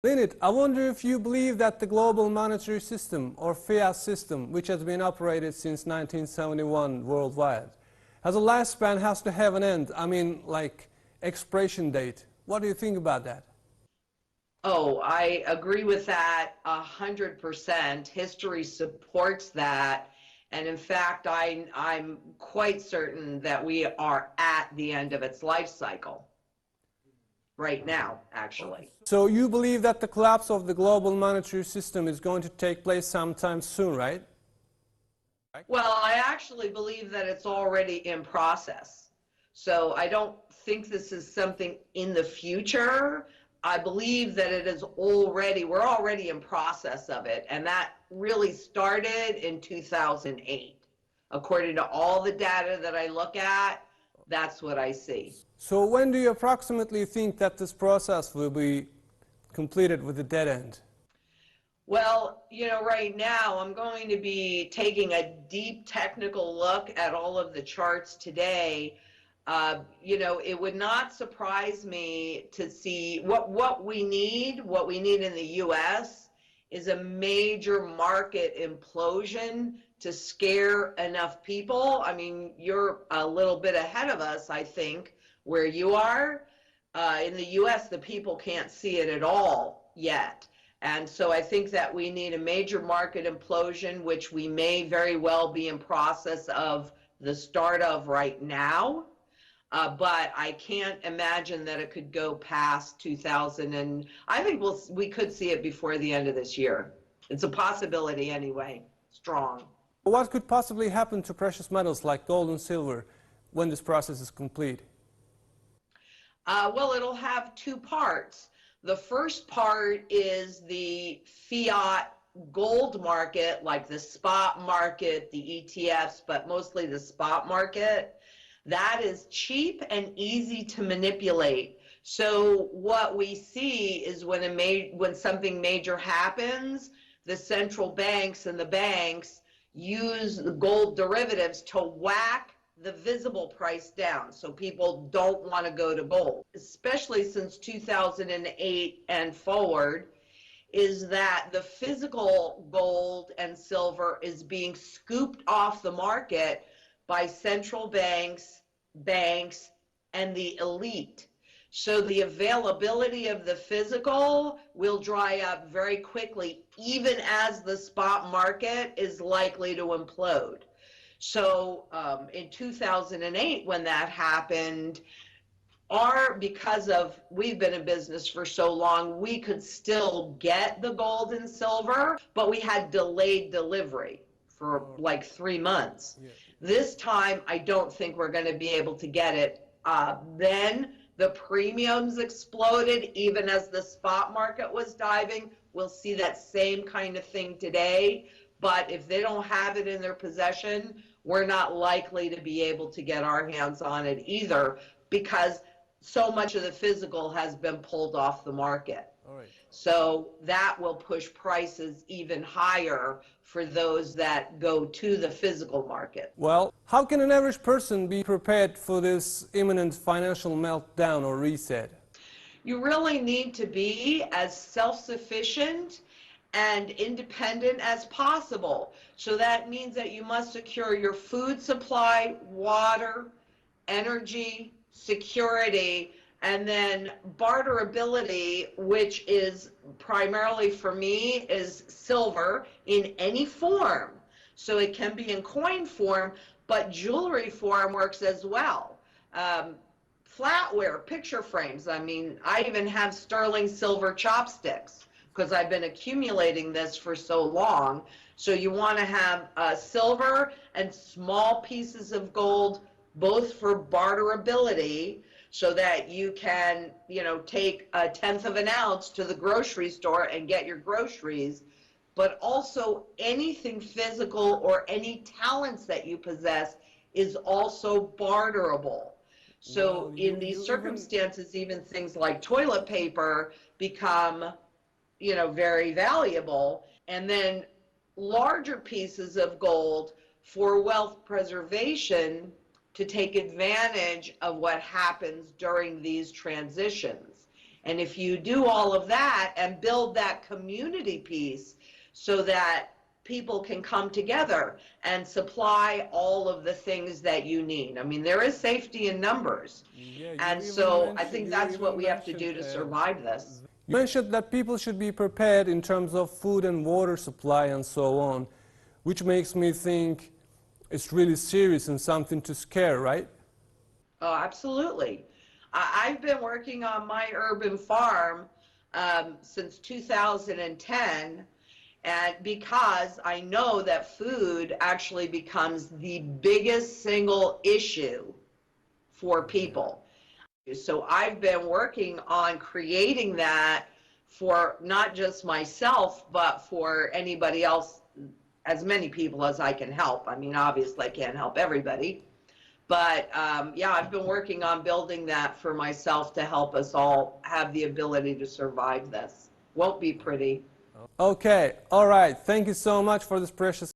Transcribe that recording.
Leonid, I wonder if you believe that the global monetary system, or fiat system, which has been operated since 1971 worldwide, has a lifespan, has to have an end. I mean, like expiration date. What do you think about that? Oh, I agree with that 100%. History supports that. And in fact, I'm quite certain that we are at the end of its life cycle. Right now, actually. So you believe that the collapse of the global monetary system is going to take place sometime soon, right? Well, I actually believe that it's already in process. So I don't think this is something in the future. I believe that it is already, we're already in process of it. And that really started in 2008. According to all the data that I look at, that's what I see. So when do you approximately think that this process will be completed with a dead end? Well, you know, right now I'm going to be taking a deep technical look at all of the charts today. You know, it would not surprise me to see what we need in the U.S. is a major market implosion to scare enough people. I mean, you're a little bit ahead of us, I think, where you are. In the U.S., the people can't see it at all yet. And so I think that we need a major market implosion, which we may very well be in process of the start of right now. But I can't imagine that it could go past 2000, and I think we could see it before the end of this year. It's a possibility anyway, strong. What could possibly happen to precious metals like gold and silver when this process is complete? Well, it'll have two parts. The first part is the fiat gold market, like the spot market, the ETFs, but mostly the spot market. That is cheap and easy to manipulate. So what we see is when something major happens, the central banks and the banks use the gold derivatives to whack the visible price down, so people don't want to go to gold, especially since 2008 and forward, is that the physical gold and silver is being scooped off the market by central banks, and the elite. So the availability of the physical will dry up very quickly, even as the spot market is likely to implode. So in 2008, when that happened, because we've been in business for so long, we could still get the gold and silver, but we had delayed delivery for like 3 months. Yeah. This time, I don't think we're going to be able to get it. Then the premiums exploded, even as the spot market was diving. We'll see that same kind of thing today. But if they don't have it in their possession, we're not likely to be able to get our hands on it either, because so much of the physical has been pulled off the market. All right. So that will push prices even higher for those that go to the physical market. Well, how can an average person be prepared for this imminent financial meltdown or reset? You really need to be as self-sufficient and independent as possible. So that means that you must secure your food supply, water, energy, security, and then barterability, which is primarily for me is silver in any form. So it can be in coin form, but jewelry form works as well. Flatware, picture frames. I mean, I even have sterling silver chopsticks because I've been accumulating this for so long. So you want to have silver and small pieces of gold, both for barterability, so that you can, you know, take 1/10 of an ounce to the grocery store and get your groceries, but also anything physical or any talents that you possess is also barterable. So in these circumstances, even things like toilet paper become, you know, very valuable. And then larger pieces of gold for wealth preservation to take advantage of what happens during these transitions. And if you do all of that and build that community piece so that people can come together and supply all of the things that you need. I mean, there is safety in numbers. Yeah, And so I think that's what we have to do to survive this. You mentioned that people should be prepared in terms of food and water supply and so on, which makes me think it's really serious and something to scare, right? Oh, absolutely. I've been working on my urban farm since 2010, and because I know that food actually becomes the biggest single issue for people. So I've been working on creating that for not just myself, but for anybody else, as many people as I can help. I mean, obviously I can't help everybody. But yeah, I've been working on building that for myself to help us all have the ability to survive this. Won't be pretty. Okay, all right. Thank you so much for this precious